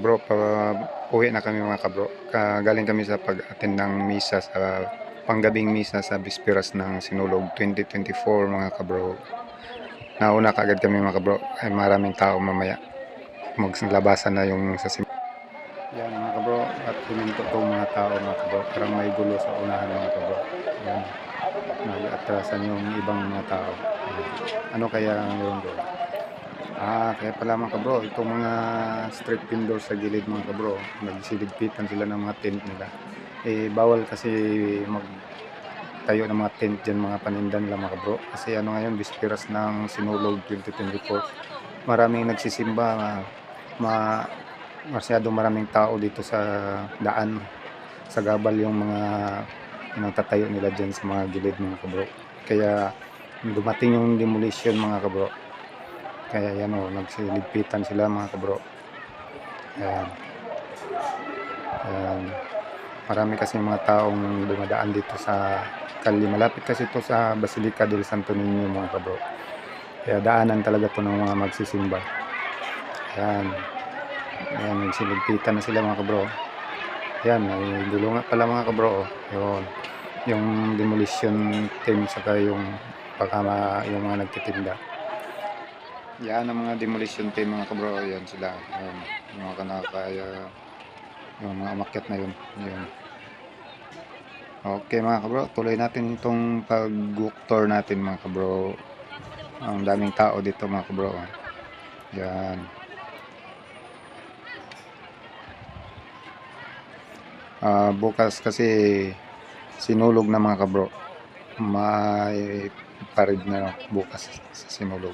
kabro, uwi na kami mga kabro. Galing kami sa pag-attend ng misa sa panggabing misa sa Bisperas ng Sinulog 2024 mga kabro. Nauna kaagad kami mga kabro, ay maraming tao mamaya. Maglabasan na yung sa yan mga kabro, at huminto itong mga tao mga kabro. Parang may gulo sa unahan mga kabro. Yan, nag-atrasan yung ibang mga tao. Ano kaya yung doon? Kaya pala mga kabro, itong mga street vendor sa gilid mga kabro, nagsiligpitan sila ng mga tent nila. Bawal kasi magtayo ng mga tent dyan, mga panindan nila mga kabro. Kasi ano ngayon, Bisperas ng Sinulog 2024. Maraming nagsisimba, masyadong maraming tao dito sa daan. Sa gabal yung mga nagtatayo nila dyan sa mga gilid mga kabro. Kaya dumating yung demolition mga kabro. Kaya yan o, nagsiligpitan sila mga kabro. Ayan. Ayan. Marami kasi mga taong dumadaan dito sa kalye. Malapit kasi ito sa Basilica del Santo Niño mga kabro. Kaya daanan talaga ito ng mga magsisimba. Ayan. Ayan, nagsiligpitan na sila mga kabro. Ayan, may gulungan pala mga kabro. Yun. Yung demolition team saka yung yung mga nagtitinda. Yan ang mga demolition team mga kabro. Yan sila. Yan, yung mga kanakaya, yung mga umakyat na yun. Yan. Okay mga kabro, tuloy natin itong pag-walk tour natin mga kabro. Ang daming tao dito mga kabro. Yan. Bukas kasi Sinulog na mga kabro. May parid na bukas sa Sinulog.